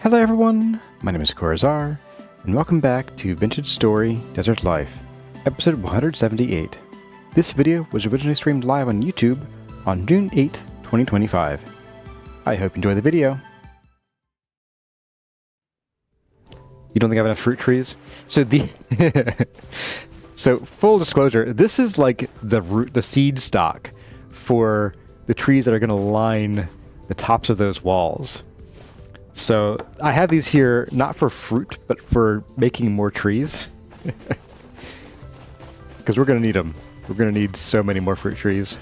Hello everyone, my name is Corazar, and welcome back to Vintage Story Desert Life, episode 178. This video was originally streamed live on YouTube on June 8th, 2025. I hope you enjoy the video. You don't think I have enough fruit trees? So so full disclosure, this is like the seed stock for the trees that are going to line the tops of those walls. So I have these here not for fruit, but for making more trees. Because we're going to need them. We're going to need so many more fruit trees.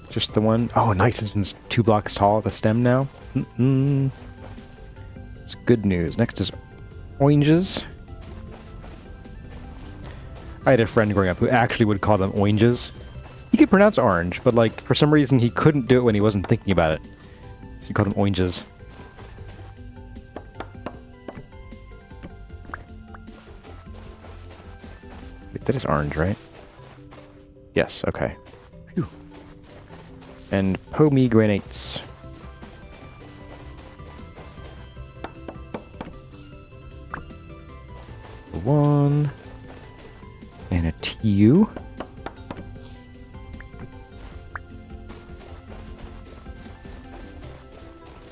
Just the one. Oh, nice. It's 2 blocks tall at the stem now. It's good news. Next is oranges. I had a friend growing up who actually would call them oranges. He could pronounce orange, but like for some reason he couldn't do it when he wasn't thinking about it. So he called them oranges. Wait, that is orange, right? Yes, okay. Whew. And pomegranates. One. And a TU.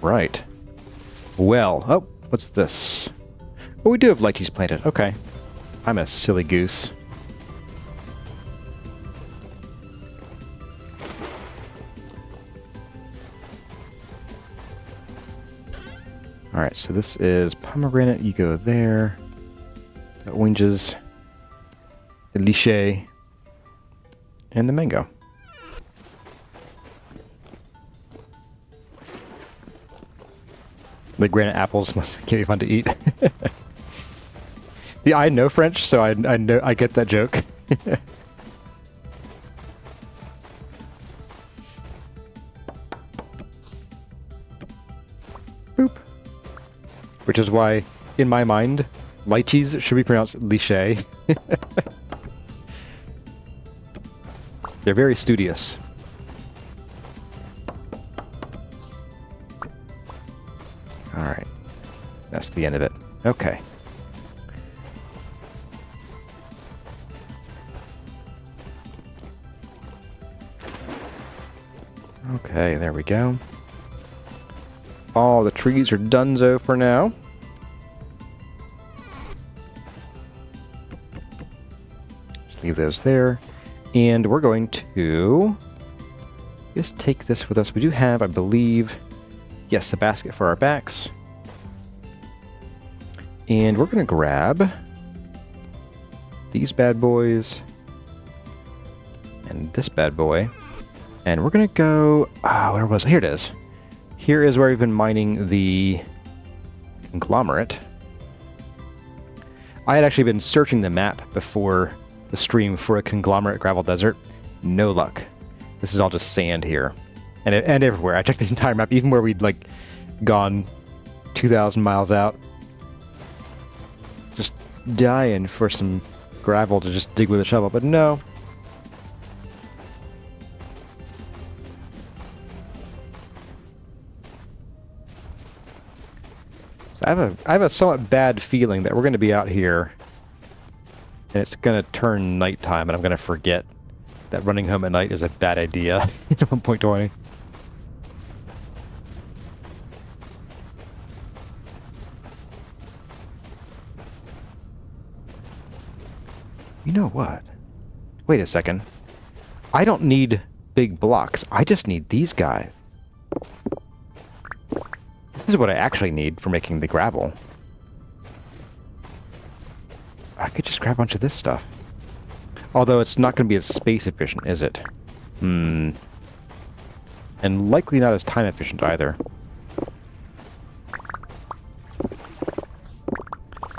Right. Well, oh, what's this? Oh, we do have lychees planted. Okay. I'm a silly goose. Alright, so this is pomegranate. You go there. The oranges. The lychee. And the mango. The granite apples must be fun to eat. Yeah, I know French, so I know I get that joke. Boop. Which is why, in my mind, lychees should be pronounced lychee. They're very studious. Alright. That's the end of it. Okay. Okay, there we go. All the trees are donezo for now. Just leave those there. And we're going to just take this with us. We do have, I believe, yes, a basket for our backs. And we're going to grab these bad boys and this bad boy. And we're going to go... where was it? Here it is. Here is where we've been mining the Conglomerate. I had actually been searching the map before the stream for a Conglomerate gravel desert. No luck. This is all just sand here. And everywhere. I checked the entire map, even where we'd like gone 2,000 miles out. Just dying for some gravel to just dig with a shovel, but no. So I have a somewhat bad feeling that we're going to be out here and it's going to turn nighttime and I'm going to forget that running home at night is a bad idea at 1.20. You know what? Wait a second. I don't need big blocks. I just need these guys. This is what I actually need for making the gravel. I could just grab a bunch of this stuff. Although it's not going to be as space efficient, is it? And likely not as time efficient either.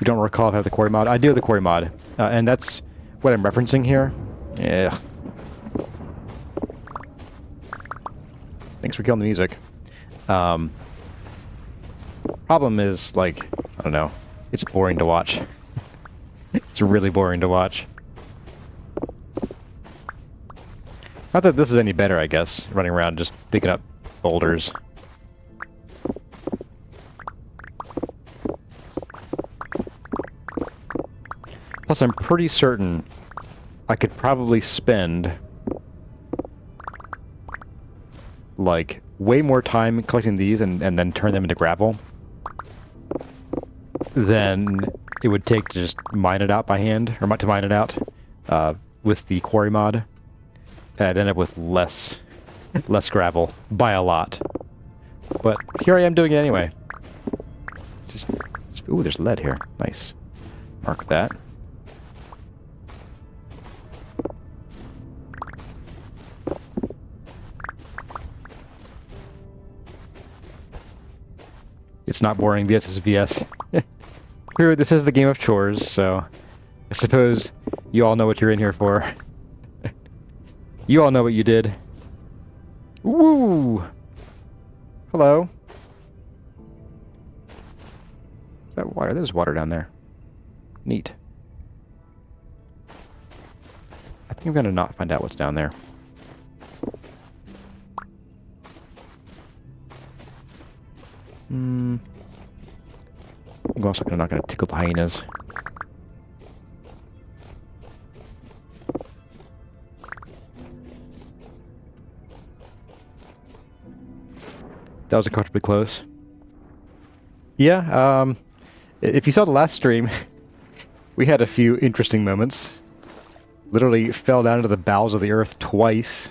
You don't recall if I have the Quarry mod? I do have the Quarry mod. And that's what I'm referencing here. Yeah. Thanks for killing the music. Problem is, like, I don't know. It's boring to watch. It's really boring to watch. Not that this is any better, I guess. Running around just picking up boulders. Plus, I'm pretty certain I could probably spend, like, way more time collecting these and then turn them into gravel than it would take to just mine it out by hand, or to mine it out with the Quarry mod. I'd end up with less gravel by a lot. But here I am doing it anyway. Ooh, there's lead here. Nice. Mark that. It's not boring. VS is VS. Here, this is the game of chores, so I suppose you all know what you're in here for. You all know what you did. Woo! Hello. Is that water? There's water down there. Neat. I think I'm gonna not find out what's down there. I'm also not gonna tickle the hyenas. That was uncomfortably close. Yeah, if you saw the last stream, we had a few interesting moments. Literally fell down into the bowels of the earth twice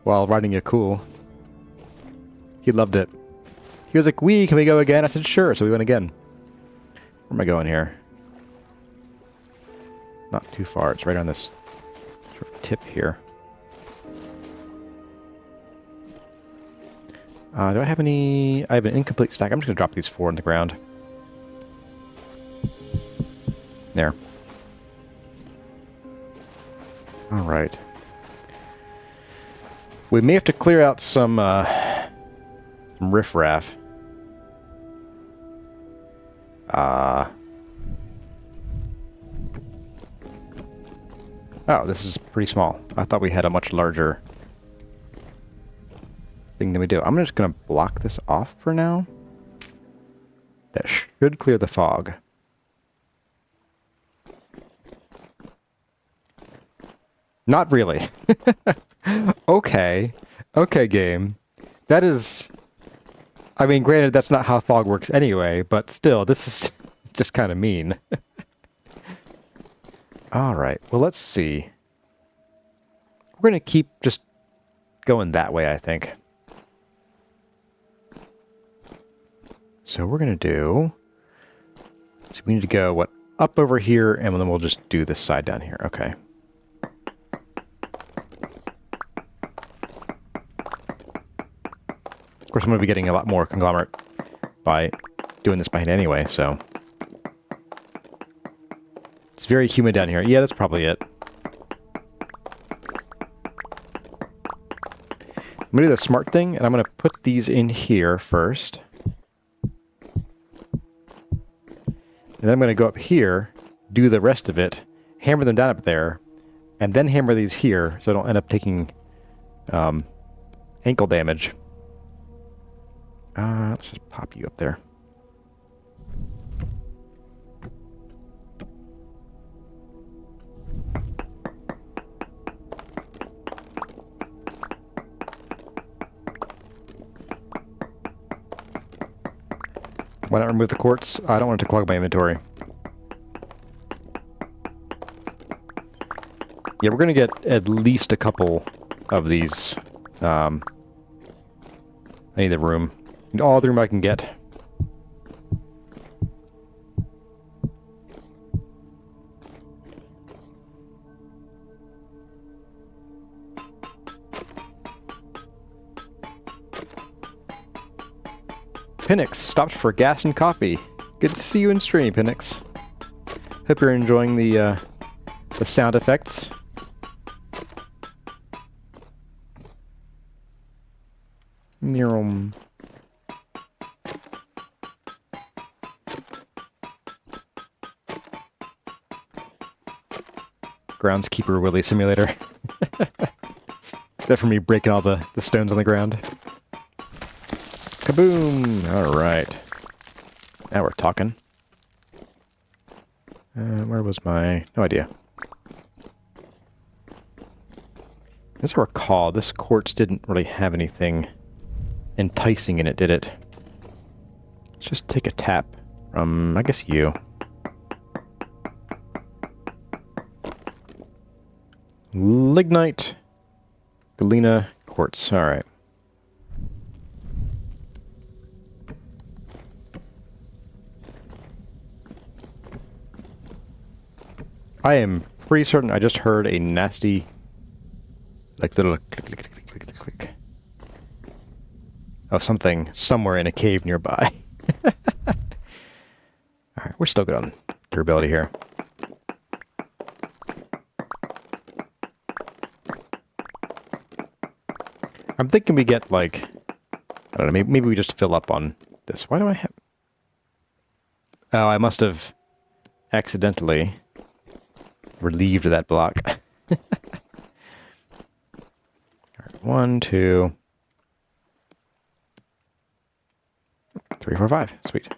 while riding a cool. He loved it. He was like, can we go again? I said, sure, so we went again. Where am I going here? Not too far, it's right on this sort of tip here. Do I have any... I have an incomplete stack. I'm just going to drop these 4 on the ground. There. Alright. We may have to clear out some riffraff. Oh, this is pretty small. I thought we had a much larger thing than we do. I'm just going to block this off for now. That should clear the fog. Not really. Okay. Okay, game. That is... I mean, granted, that's not how fog works anyway, but still, this is just kind of mean. Alright, well, let's see. We're going to keep just going that way, I think. So we're going to do... So we need to go, what, up over here, and then we'll just do this side down here. Okay. Of course, I'm going to be getting a lot more conglomerate by doing this by hand anyway, so... It's very humid down here. Yeah, that's probably it. I'm going to do the smart thing, and I'm going to put these in here first. And then I'm going to go up here, do the rest of it, hammer them down up there, and then hammer these here, so I don't end up taking ankle damage. Let's just pop you up there. Why not remove the quartz? I don't want it to clog my inventory. Yeah, we're going to get at least a couple of these. I need the room. All the room I can get. Pinnix stopped for gas and coffee. Good to see you in stream, Pinnix. Hope you're enjoying the sound effects. Mirum. Groundskeeper Willy Simulator. Is that for me breaking all the stones on the ground? Kaboom! Alright. Now we're talking. Where was my... No idea. As I recall, this quartz didn't really have anything enticing in it, did it? Let's just take a tap from, I guess, you. Lignite, galena, quartz. All right. I am pretty certain I just heard a nasty, like, little click, click, click, click, click, click of something somewhere in a cave nearby. Alright, we're still good on durability here. I'm thinking we get, like, I don't know, maybe we just fill up on this. Why do I have... Oh, I must have accidentally relieved that block. Alright, 1, 2, 3, 4, 5. Sweet.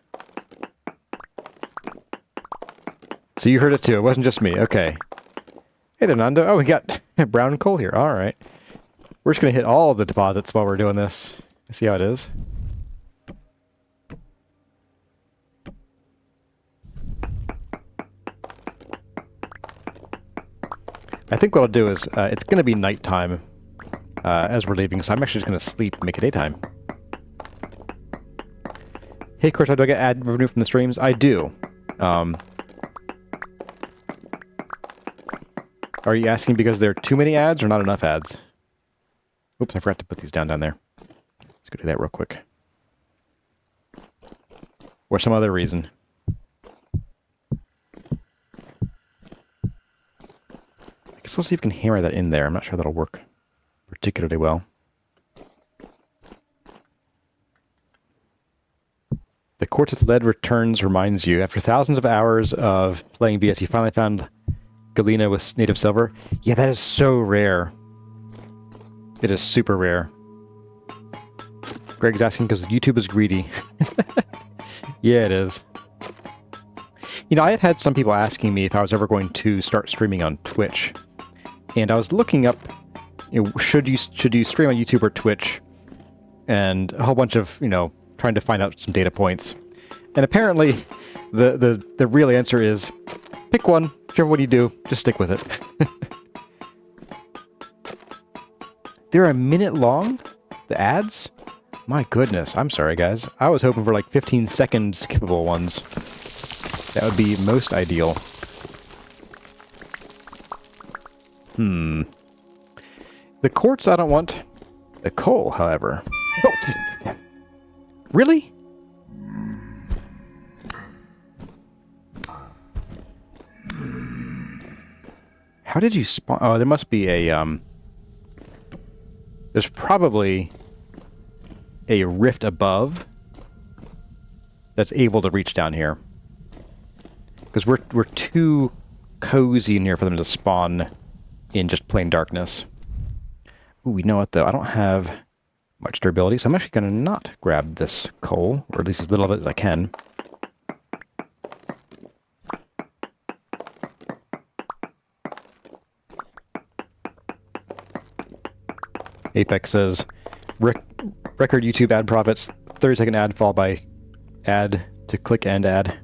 So you heard it too. It wasn't just me. Okay. Hey there, Nando. Oh, we got brown coal here. All right. We're just going to hit all of the deposits while we're doing this. See how it is. I think what I'll do is, it's going to be nighttime as we're leaving, so I'm actually just going to sleep and make it daytime. Hey, Corso, do I get ad revenue from the streams? I do. Are you asking because there are too many ads or not enough ads? Oops, I forgot to put these down there. Let's go do that real quick. Or some other reason. I guess we'll see if we can hammer that in there. I'm not sure that'll work particularly well. The quartz with lead returns reminds you, after thousands of hours of playing VS, you finally found galena with native silver. Yeah, that is so rare. It is super rare. Greg's asking because YouTube is greedy. Yeah, it is. You know, I had some people asking me if I was ever going to start streaming on Twitch. And I was looking up, you know, should you stream on YouTube or Twitch? And a whole bunch of, you know, trying to find out some data points. And apparently, the real answer is, pick one. Whichever one you do, just stick with it. They're a minute long? The ads? My goodness. I'm sorry, guys. I was hoping for like 15-second skippable ones. That would be most ideal. The quartz I don't want. The coal, however. Oh. Really? How did you spawn? Oh, there must be a, there's probably a rift above that's able to reach down here. Because we're too cozy in here for them to spawn in just plain darkness. Ooh, you know what, though? I don't have much durability, so I'm actually going to not grab this coal, or at least as little of it as I can. Apex says, record YouTube ad profits, 30-second ad followed by ad to click end ad.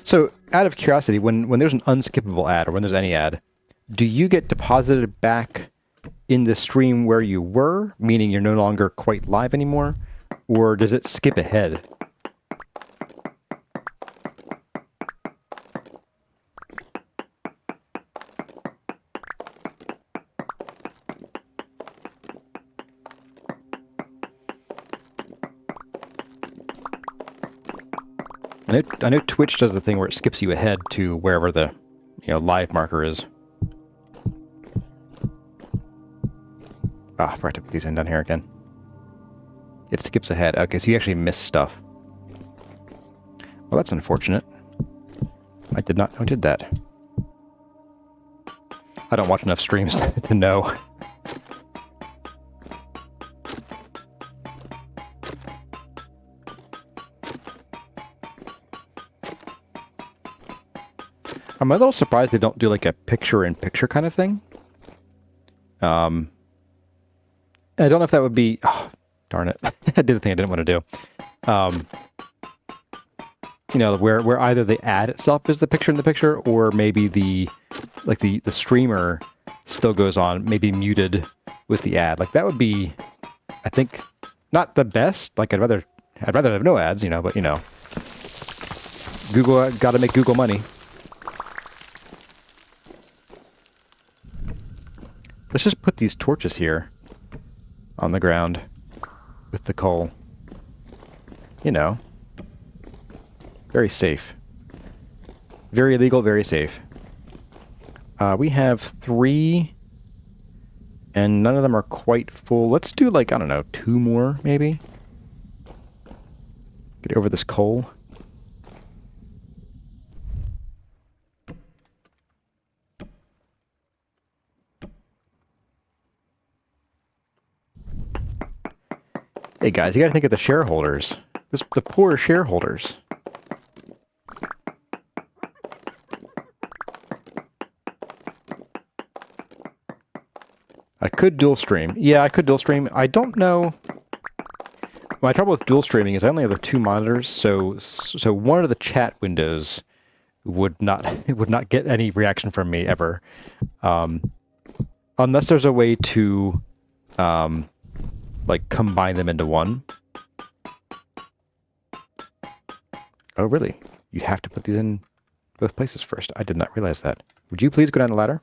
So, out of curiosity, when there's an unskippable ad, or when there's any ad, do you get deposited back in the stream where you were, meaning you're no longer quite live anymore, or does it skip ahead? I know Twitch does the thing where it skips you ahead to wherever the, you know, live marker is. Ah, I forgot to put these in down here again. It skips ahead. Okay, so you actually missed stuff. Well, that's unfortunate. I did not know it did that. I don't watch enough streams to know. I'm a little surprised they don't do like a picture-in-picture kind of thing. I don't know if that would be... Oh, darn it. I did the thing I didn't want to do. You know, where either the ad itself is the picture-in-the-picture, or maybe the streamer still goes on, maybe muted with the ad. Like, that would be, I think, not the best. Like, I'd rather have no ads, you know, but, you know. Google, gotta make Google money. Let's just put these torches here on the ground with the coal. You know. Very safe. Very illegal, very safe. We have 3, and none of them are quite full. Let's do, like, I don't know, 2 more, maybe? Get over this coal. Hey guys, you gotta think of the shareholders. The poor shareholders. I could dual stream. Yeah, I could dual stream. I don't know. My trouble with dual streaming is I only have the 2 monitors, so one of the chat windows would not get any reaction from me ever, unless there's a way to like combine them into one. Oh, really? You have to put these in both places first. I did not realize that. Would you please go down the ladder?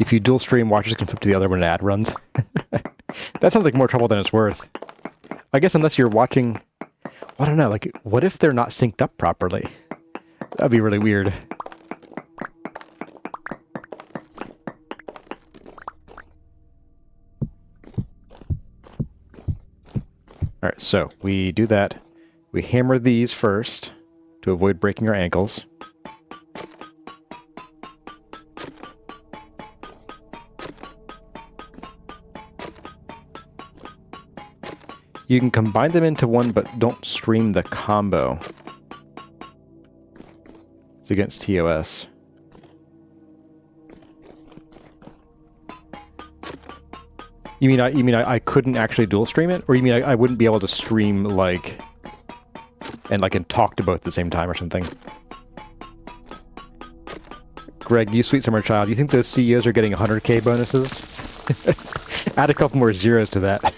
If you dual stream, watchers can flip to the other when an ad runs. That sounds like more trouble than it's worth. I guess unless you're watching... I don't know, like, what if they're not synced up properly? That'd be really weird. Alright, so we do that. We hammer these first to avoid breaking our ankles. You can combine them into one, but don't stream the combo. It's against TOS. You mean I couldn't actually dual stream it? Or you mean I wouldn't be able to stream, like, and talk to both at the same time or something? Greg, you sweet summer child, you think those CEOs are getting 100K bonuses? Add a couple more zeros to that.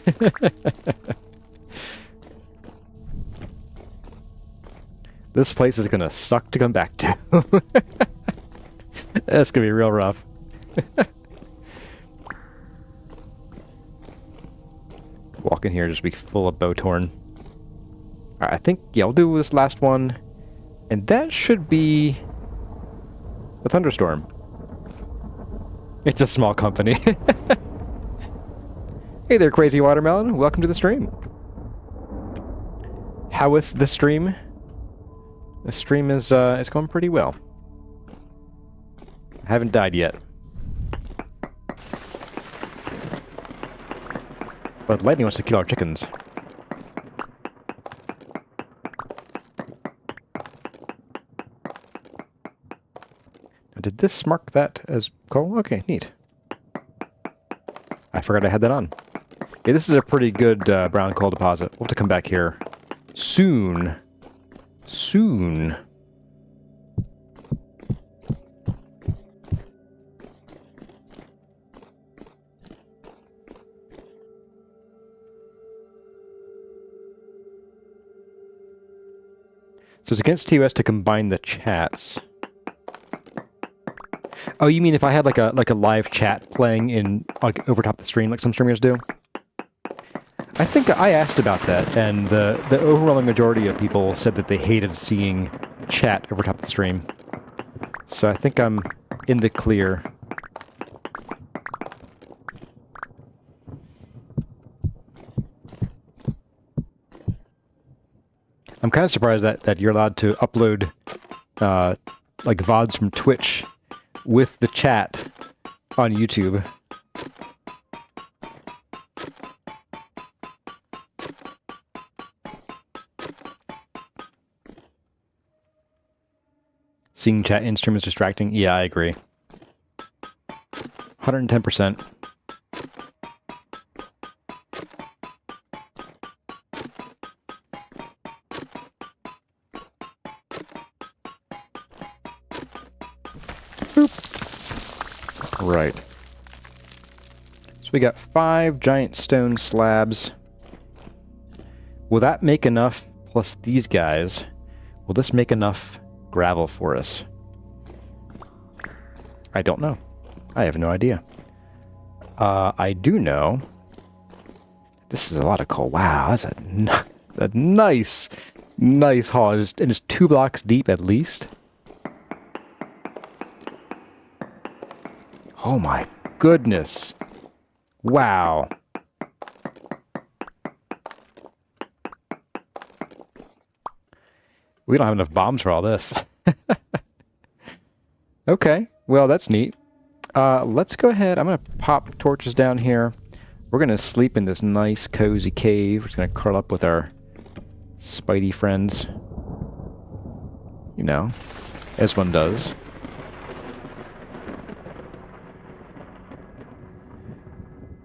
This place is gonna suck to come back to. That's gonna be real rough. Walk in here, just be full of bowtorn. Alright, I think, yeah, I'll do this last one. And that should be a thunderstorm. It's a small company. Hey there, Crazy Watermelon. Welcome to the stream. How with the stream? The stream is going pretty well. I haven't died yet. But Lightning wants to kill our chickens. Now, did this mark that as coal? Okay, neat. I forgot I had that on. Yeah, this is a pretty good brown coal deposit. We'll have to come back here soon. Soon. So it's against TOS to combine the chats. Oh, you mean if I had like a live chat playing in like over top the stream, like some streamers do? I think I asked about that, and the overwhelming majority of people said that they hated seeing chat over top the stream. So I think I'm in the clear. I'm kind of surprised that you're allowed to upload like VODs from Twitch with the chat on YouTube. Seeing chat in stream is distracting. Yeah, I agree. 110%. Boop. Right. So we got 5 giant stone slabs. Will that make enough, plus these guys, will this make enough gravel for us? I don't know. I have no idea. I do know this is a lot of coal. Wow, that's a nice haul. And it's 2 blocks deep at least. Oh my goodness. Wow. We don't have enough bombs for all this. Okay, well that's neat. Let's go ahead. I'm going to pop torches down here. We're going to sleep in this nice cozy cave. We're just going to curl up with our Spidey friends. You know, as one does.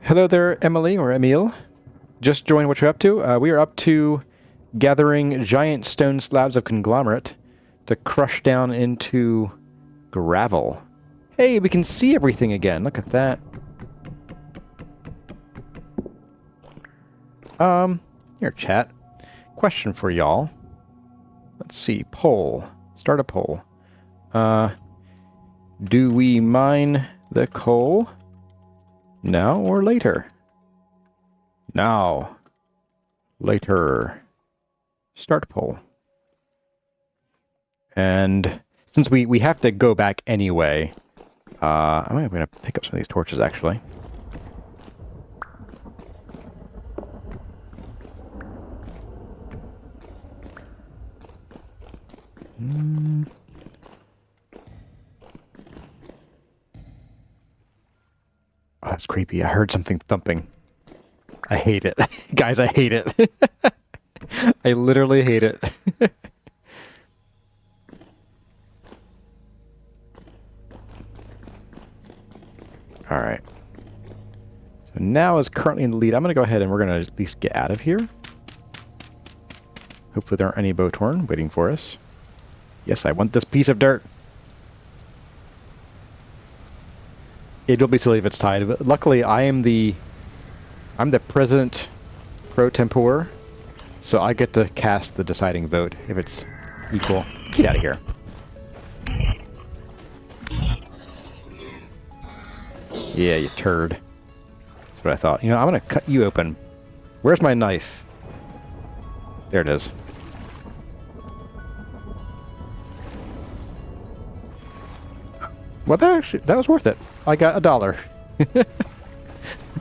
Hello there, Emily or Emile. Just join what you're up to. We are up to gathering giant stone slabs of conglomerate to crush down into gravel. Hey, we can see everything again. Look at that. Here, chat. Question for y'all. Let's see. Poll. Start a poll. Do we mine the coal now or later? Now. Later. Start poll. And since we have to go back anyway, I'm going to pick up some of these torches, actually. Oh, that's creepy. I heard something thumping. I hate it. Guys, I hate it. I literally hate it. Alright. So now is currently in the lead. I'm going to go ahead and we're going to at least get out of here. Hopefully there aren't any Botorn waiting for us. Yes, I want this piece of dirt. It'll be silly if it's tied, but luckily I'm the president pro tempore, so I get to cast the deciding vote if it's equal. Get out of here. Yeah, you turd. That's what I thought. You know, I'm gonna cut you open. Where's my knife? There it is. Well, that was worth it. I got $1.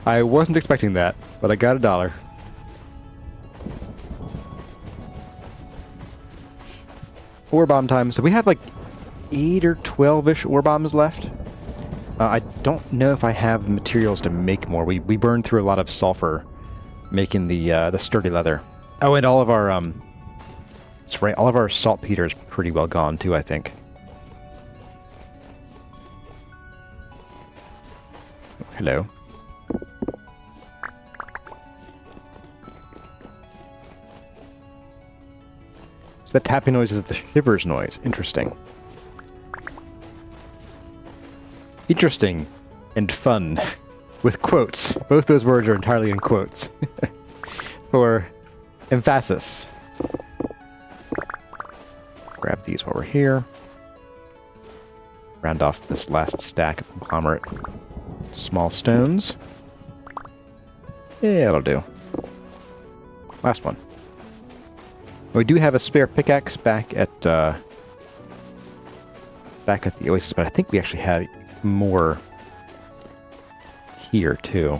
I wasn't expecting that, but I got $1. Ore bomb time. So we have like 8 or 12-ish ore bombs left. I don't know if I have the materials to make more. We burned through a lot of sulfur making the sturdy leather. Oh, and all of our that's right, all of our saltpeter is pretty well gone too, I think. Hello. So that tapping noise is the shivers noise. Interesting. Interesting and fun. With quotes. Both those words are entirely in quotes. For emphasis. Grab these while we're here. Round off this last stack of conglomerate. Small stones. Yeah, that'll do. Last one. We do have a spare pickaxe back at the Oasis, but I think we actually have more here too.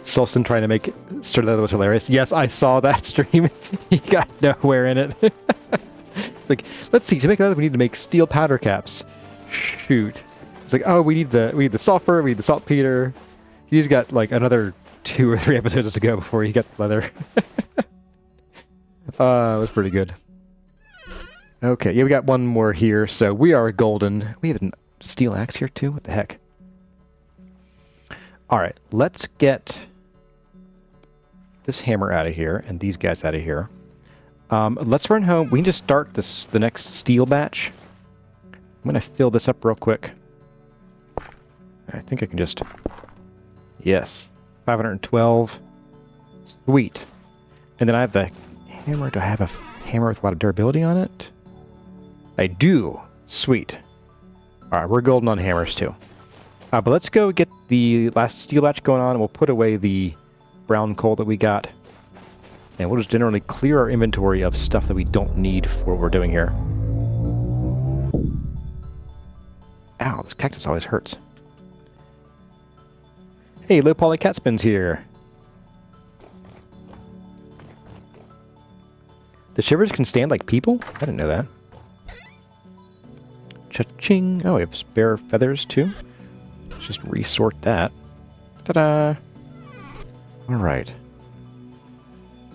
Solston trying to make sturdy leather was hilarious. Yes, I saw that stream. He got nowhere in it. It's like, let's see, to make leather we need to make steel powder caps. Shoot. It's like, oh, we need the sulfur, we need the saltpeter. He's got like another 2 or 3 episodes to go before he got the leather. It was pretty good. Okay, yeah, we got one more here, so we are golden. We have a steel axe here too? What the heck? Alright, let's get this hammer out of here and these guys out of here. Let's run home. We can just start the next steel batch. I'm going to fill this up real quick. I think I can just... Yes. 512. Sweet. And then I have the hammer. Do I have a hammer with a lot of durability on it? I do. Sweet. Alright, we're golden on hammers too. But let's go get the last steel batch going on, and we'll put away the brown coal that we got. And we'll just generally clear our inventory of stuff that we don't need for what we're doing here. Ow, this cactus always hurts. Hey, low poly catspins here. The shivers can stand like people? I didn't know that. Cha-ching. Oh, we have spare feathers too. Let's just resort that. Ta-da! Alright.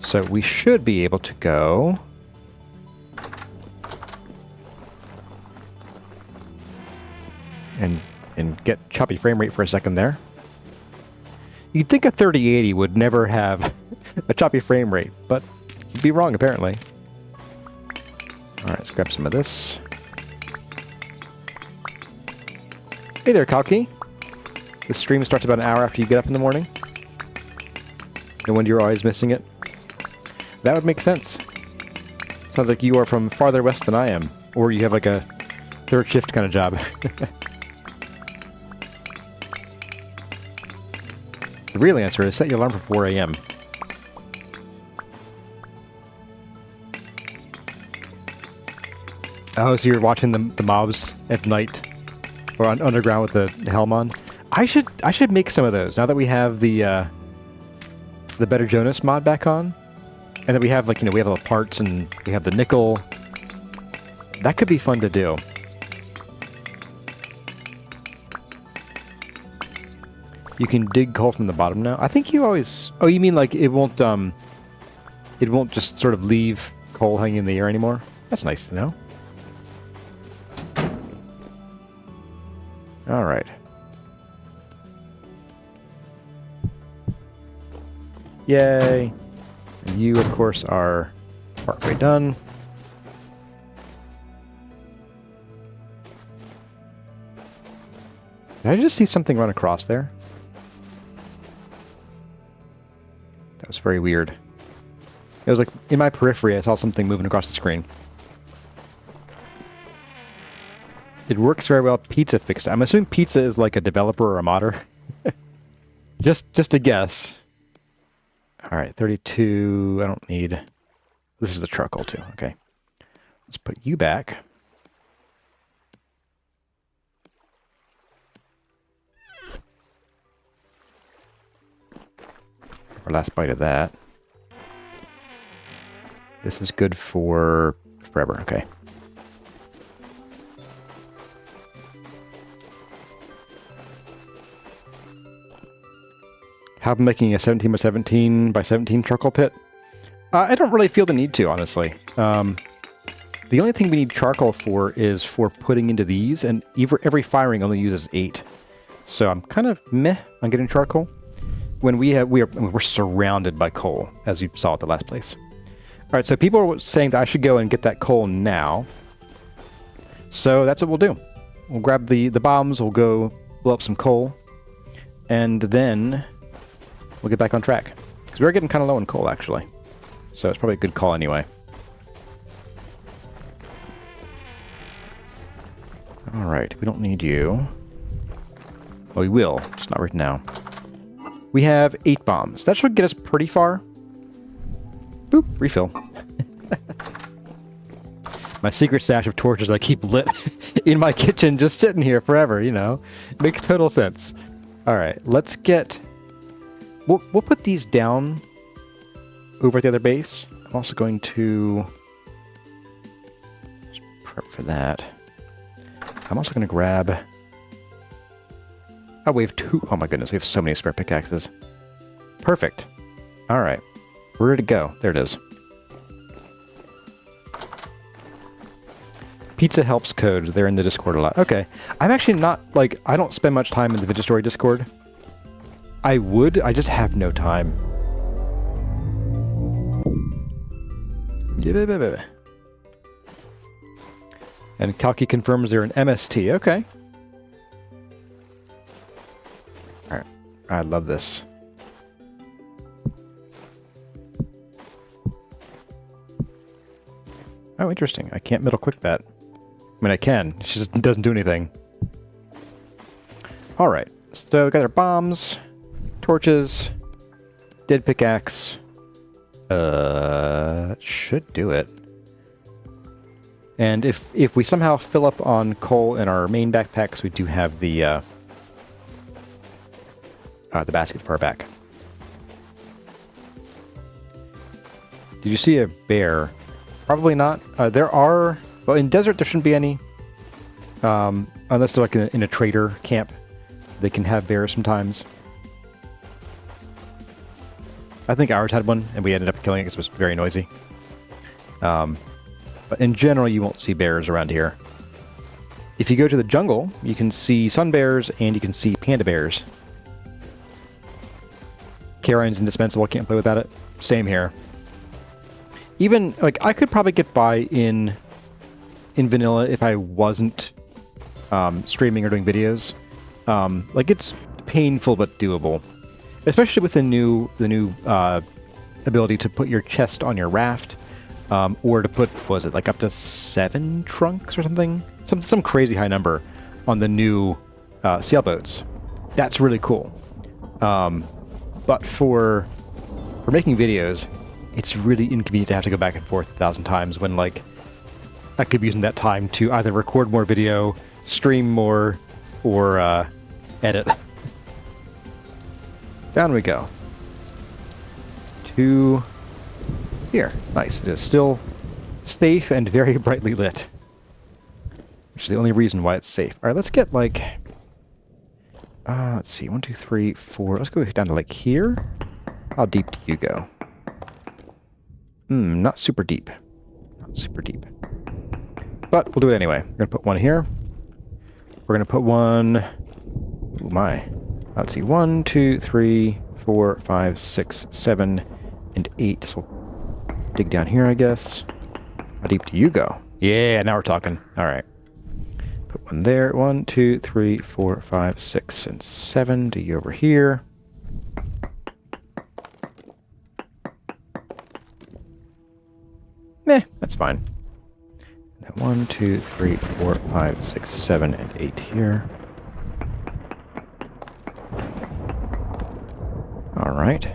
So we should be able to go... And get choppy frame rate for a second there. You'd think a 3080 would never have a choppy frame rate, but you'd be wrong apparently. Alright, let's grab some of this. Hey there, Kalki. The stream starts about an hour after you get up in the morning. No wonder you're always missing it. That would make sense. Sounds like you are from farther west than I am. Or you have like a third shift kind of job. The real answer is set your alarm for 4 a.m. Oh, so you're watching the mobs at night? Or on underground with the helm on? I should make some of those, now that we have the Better Jonas mod back on. And that we have, like, you know, we have all the parts and we have the nickel. That could be fun to do. You can dig coal from the bottom now. I think you always... Oh, you mean like it won't just sort of leave coal hanging in the air anymore? That's nice to know. Alright. Yay! And you, of course, are partway done. Did I just see something run across there? That was very weird. It was like, in my periphery, I saw something moving across the screen. It works very well. Pizza fixed it. I'm assuming Pizza is like a developer or a modder. just a guess. Alright, 32. I don't need... This is the charcoal too. Okay. Let's put you back. Our last bite of that. This is good for forever. Okay. How about making a 17 by 17 by 17 charcoal pit? I don't really feel the need to, honestly. The only thing we need charcoal for is for putting into these, and every firing only uses 8. So I'm kind of meh on getting charcoal. When we're surrounded by coal, as you saw at the last place. All right, so people are saying that I should go and get that coal now. So that's what we'll do. We'll grab the bombs, we'll go blow up some coal, and then we'll get back on track. Because we're getting kind of low on coal, actually. So it's probably a good call anyway. All right, we don't need you. Well, we will, just not right now. We have 8 bombs. That should get us pretty far. Boop, refill. My secret stash of torches I keep lit in my kitchen, just sitting here forever, you know. Makes total sense. All right, let's get... We'll put these down over at the other base. I'm also going to... Just prep for that. I'm also going to grab... Oh, we have 2. Oh my goodness, we have so many spare pickaxes. Perfect. All right. We're ready to go. There it is. Pizza Helps Code. They're in the Discord a lot. Okay. I'm actually not, like, I don't spend much time in the Vintage Story Discord. I would, I just have no time. And Kalki confirms they're an MST. Okay. Alright. I love this. Oh, interesting. I can't middle click that. I mean, I can. It just doesn't do anything. Alright. So, we got our bombs, torches, dead pickaxe. Should do it. And if we somehow fill up on coal in our main backpacks, we do have the basket for our back. Did you see a bear? Probably not. There are... Well, in desert, there shouldn't be any. Unless they're like in a trader camp. They can have bears sometimes. I think ours had one, and we ended up killing it because it was very noisy. But in general, you won't see bears around here. If you go to the jungle, you can see sun bears, and you can see panda bears. CarryOn's indispensable, can't play without it. Same here. Even, like, I could probably get by in vanilla if I wasn't streaming or doing videos. Like, it's painful but doable. Especially with the new ability to put your chest on your raft. Or to put, what was it, like up to 7 trunks or something? Some crazy high number on the new sailboats. That's really cool. But for making videos, it's really inconvenient to have to go back and forth 1,000 times when, like, I could be using that time to either record more video, stream more, or edit. Down we go. To here. Nice. It is still safe and very brightly lit. Which is the only reason why it's safe. Alright, let's get, like... let's see. 1, 2, 3, 4. Let's go down to, like, here. How deep do you go? Not super deep. Not super deep. But we'll do it anyway. We're going to put one here. We're going to put one... Oh my. Let's see. 1, 2, 3, 4, 5, 6, 7, and 8. So we'll dig down here, I guess. How deep do you go? Yeah, now we're talking. All right. Put one there. 1, 2, 3, 4, 5, 6, and 7. Do you over here? Meh, that's fine. And 1, 2, 3, 4, 5, 6, 7, and 8 here. All right.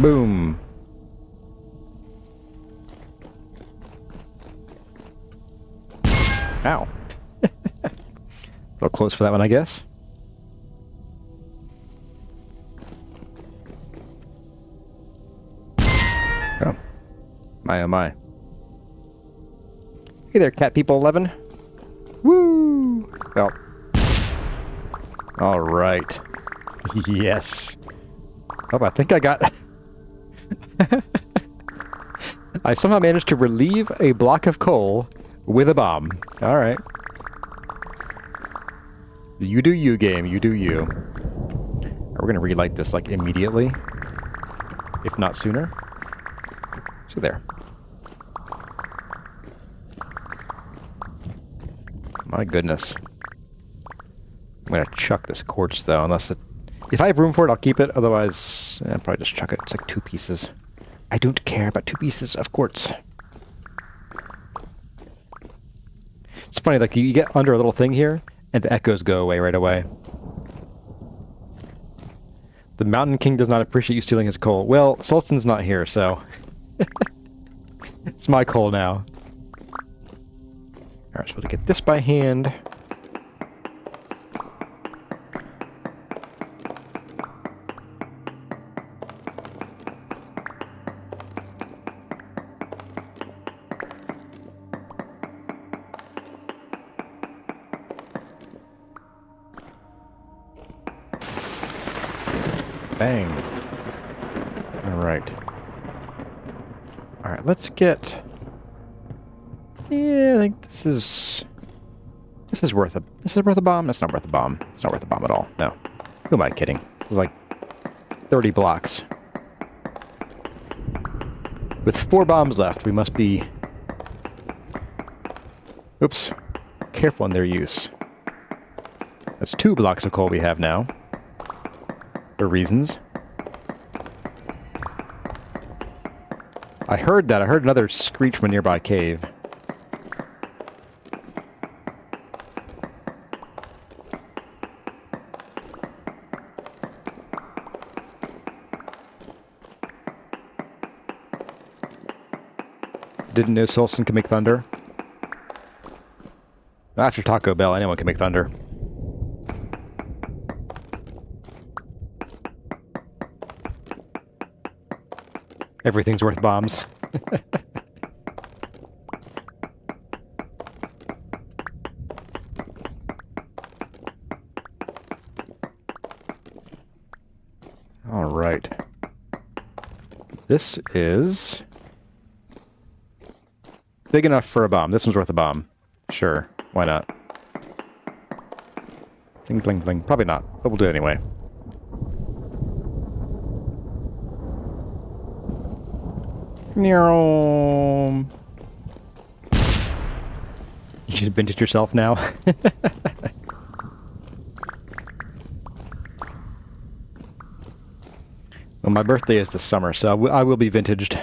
Boom. Ow. A little close for that one, I guess. Oh. My, oh my. Hey there, Cat People 11. Woo! Oh. All right. Yes. Oh, I think I got... I somehow managed to relieve a block of coal with a bomb. All right. You do you, game. You do you. We're going to relight this, like, immediately. If not sooner. So there. My goodness. I'm going to chuck this quartz, though, unless it... If I have room for it, I'll keep it. Otherwise, I'll probably just chuck it. It's like 2 pieces. I don't care about 2 pieces of quartz. It's funny, like, you get under a little thing here, and the echoes go away right away. The Mountain King does not appreciate you stealing his coal. Well, Sultan's not here, so... It's my coal now. Alright, so we'll get this by hand. Bang. Alright. Alright, let's get... Yeah, I think this is worth a... This is worth a bomb? That's not worth a bomb. It's not worth a bomb at all. No. Who am I kidding? It was like 30 blocks. With 4 bombs left, we must be... Oops. Careful in their use. That's 2 blocks of coal we have now. For reasons. I heard that. I heard another screech from a nearby cave. Didn't know Solston could make thunder. After Taco Bell, anyone can make thunder. Everything's worth bombs. All right. This is big enough for a bomb. This one's worth a bomb. Sure. Why not? Bling, bling, bling. Probably not, but we'll do it anyway. You should vintage yourself now. Well, my birthday is this summer, so I will be vintaged.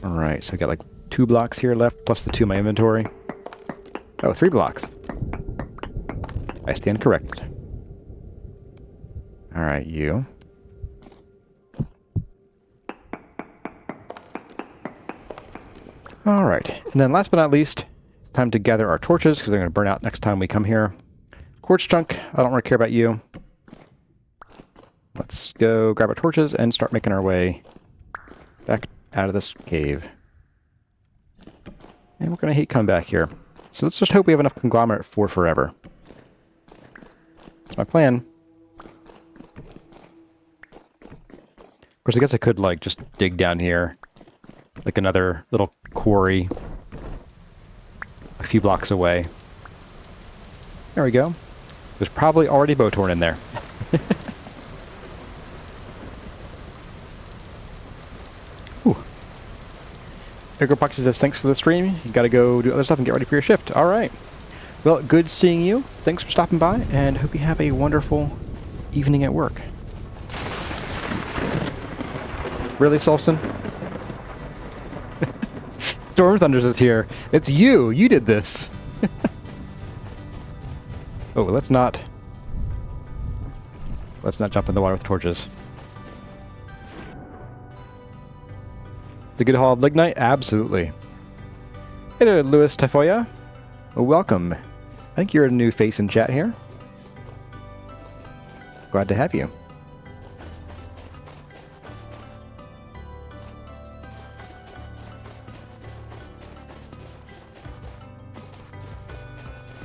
Alright, so I got like 2 blocks here left, plus the 2 in my inventory. Oh, 3 blocks. I stand corrected. Alright, you. Alright, and then last but not least, time to gather our torches, because they're going to burn out next time we come here. Quartz chunk, I don't really care about you. Let's go grab our torches and start making our way back out of this cave. And we're going to hate coming back here. So let's just hope we have enough conglomerate for forever. That's my plan. Of course, I guess I could, like, just dig down here. Like another little quarry. A few blocks away. There we go. There's probably already Bowtorn in there. Ooh. Poxy says, thanks for the stream. You gotta go do other stuff and get ready for your shift. Alright. Well, good seeing you. Thanks for stopping by, and hope you have a wonderful evening at work. Really, Solston? Storm Thunders is here. It's you! You did this! Oh, let's not jump in the water with torches. The good haul of lignite? Absolutely. Hey there, Louis Tafoya. Welcome. I think you're a new face in chat here. Glad to have you.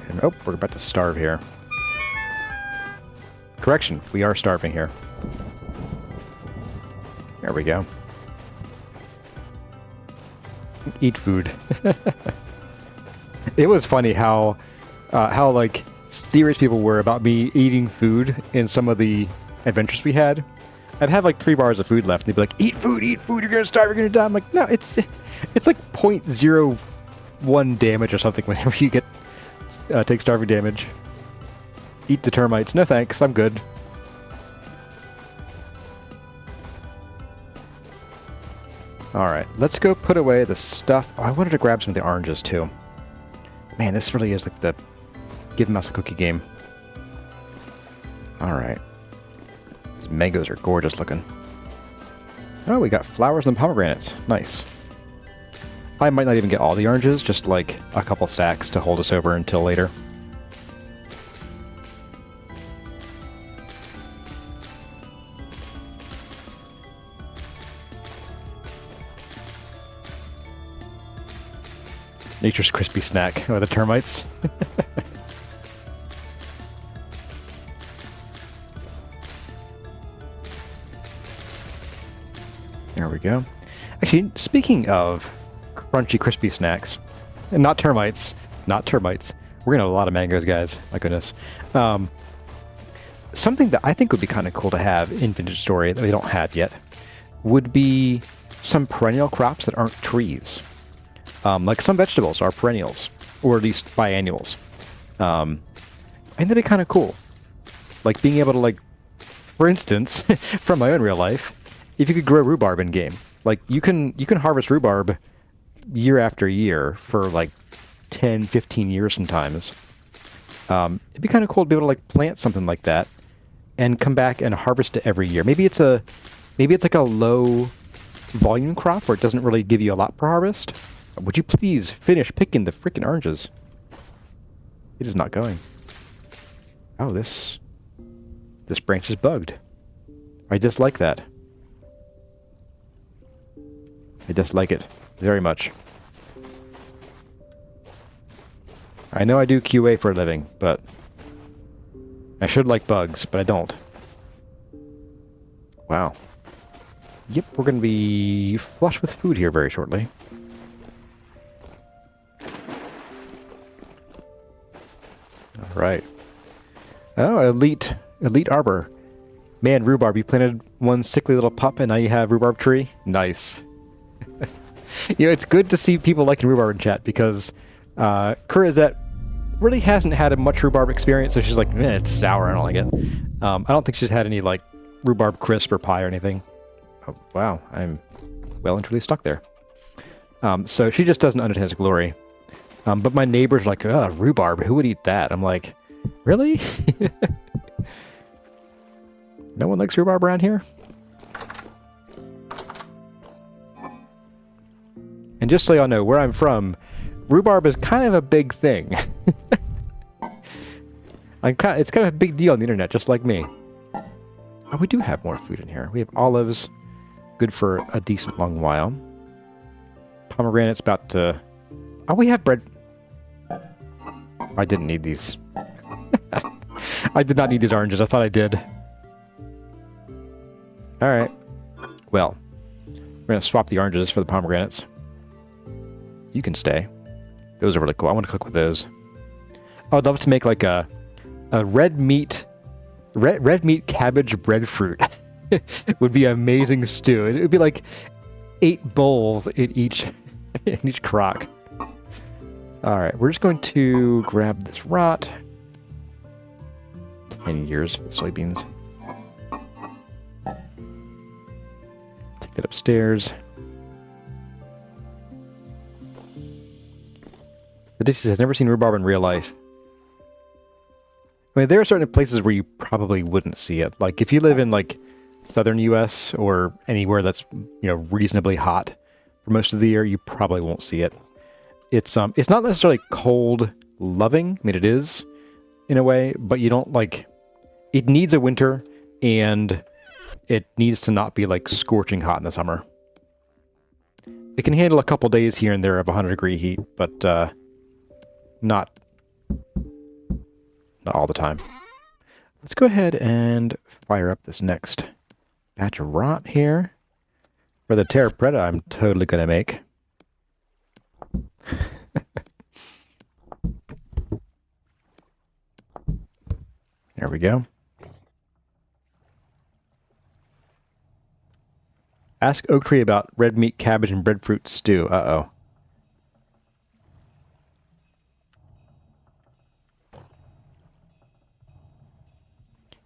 And, oh, we're about to starve here. Correction, we are starving here. There we go. Eat food. It was funny how like serious people were about me eating food in some of the adventures we had. I'd have like 3 bars of food left, and they'd be like, "Eat food, you're gonna starve, you're gonna die." I'm like, no, it's like 0.01 damage or something whenever you get take starving damage. Eat the termites. No thanks, I'm good. Alright, let's go put away the stuff. Oh, I wanted to grab some of the oranges too. Man, this really is like the give mouse a cookie game. Alright. These mangoes are gorgeous looking. Oh, we got flowers and pomegranates. Nice. I might not even get all the oranges, just like a couple stacks to hold us over until later. Nature's crispy snack. Oh, the termites. There we go. Actually, speaking of crunchy, crispy snacks, and not termites, not termites. We're gonna have a lot of mangoes, guys. My goodness. Something that I think would be kind of cool to have in Vintage Story that we don't have yet would be some perennial crops that aren't trees. Like some vegetables are perennials, or at least biannuals. I think that'd be kind of cool. Like being able to, like, for instance, from my own real life, if you could grow rhubarb in game, like you can harvest rhubarb year after year for like 10, 15 years sometimes. It'd be kind of cool to be able to like plant something like that and come back and harvest it every year. Maybe it's like a low volume crop where it doesn't really give you a lot per harvest. Would you please finish picking the freaking oranges? It is not going. Oh, this branch is bugged. I dislike that. I dislike it very much. I know I do QA for a living, but I should like bugs, but I don't. Wow. Yep, we're going to be flush with food here very shortly. All right. Oh, elite arbor. Man, rhubarb, you planted one sickly little pup and now you have rhubarb tree? Nice. You know, it's good to see people liking rhubarb in chat because Kurizette really hasn't had a much rhubarb experience, so she's like, it's sour, I don't like it. I don't think she's had any, like, rhubarb crisp or pie or anything. Oh, wow, I'm well and truly stuck there. So she just doesn't understand its glory. But my neighbors are like, oh, rhubarb, who would eat that? I'm like, really? No one likes rhubarb around here? And just so y'all know, where I'm from, rhubarb is kind of a big thing. It's kind of a big deal on the internet, just like me. Oh, we do have more food in here. We have olives, good for a decent long while. Pomegranate's about to... Oh, we have bread. I didn't need these. I did not need these oranges. I thought I did. Alright. Well, we're going to swap the oranges for the pomegranates. You can stay. Those are really cool. I want to cook with those. Oh, I'd love to make like a red meat cabbage breadfruit. Would be amazing stew. It would be like 8 bowls in each crock. All right, we're just going to grab this rot. 10 years for the soybeans. Take that upstairs. Odysseus has never seen rhubarb in real life. I mean, there are certain places where you probably wouldn't see it. Like, if you live in, like, southern U.S. or anywhere that's, reasonably hot for most of the year, you probably won't see it. It's not necessarily cold loving. I mean, it is, in a way, but you don't, like... It needs a winter, and it needs to not be, like, scorching hot in the summer. It can handle a couple days here and there of 100-degree heat, but, not all the time. Let's go ahead and fire up this next batch of rot here. For the Terra Preta, I'm totally going to make. There we go. Ask Oak Tree about red meat, cabbage, and breadfruit stew. Uh-oh.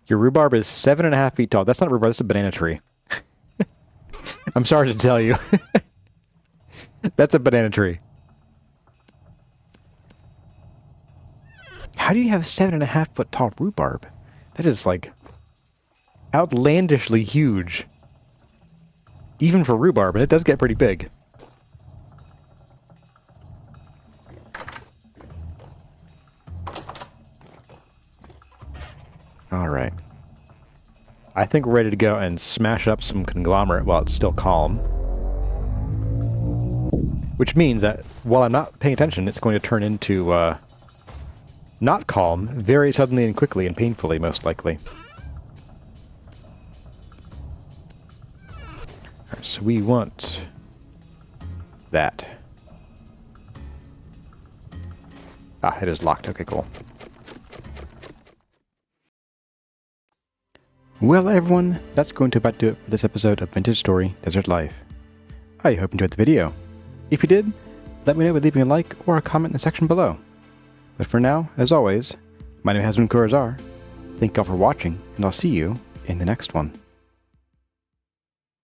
Your rhubarb is 7.5 feet tall. That's not a rhubarb, that's a banana tree. I'm sorry to tell you. That's a banana tree. How do you have a 7.5 foot tall rhubarb? That is, like, outlandishly huge. Even for rhubarb, and it does get pretty big. Alright. I think we're ready to go and smash up some conglomerate while it's still calm. Which means that while I'm not paying attention, it's going to turn into, not calm, very suddenly and quickly and painfully, most likely. Alright, so we want that. Ah, it is locked. Okay, cool. Well, everyone, that's going to about do it for this episode of Vintage Story Desert Life. I hope you enjoyed the video. If you did, let me know by leaving a like or a comment in the section below. But for now, as always, my name has been CarryOn. Thank you all for watching, and I'll see you in the next one.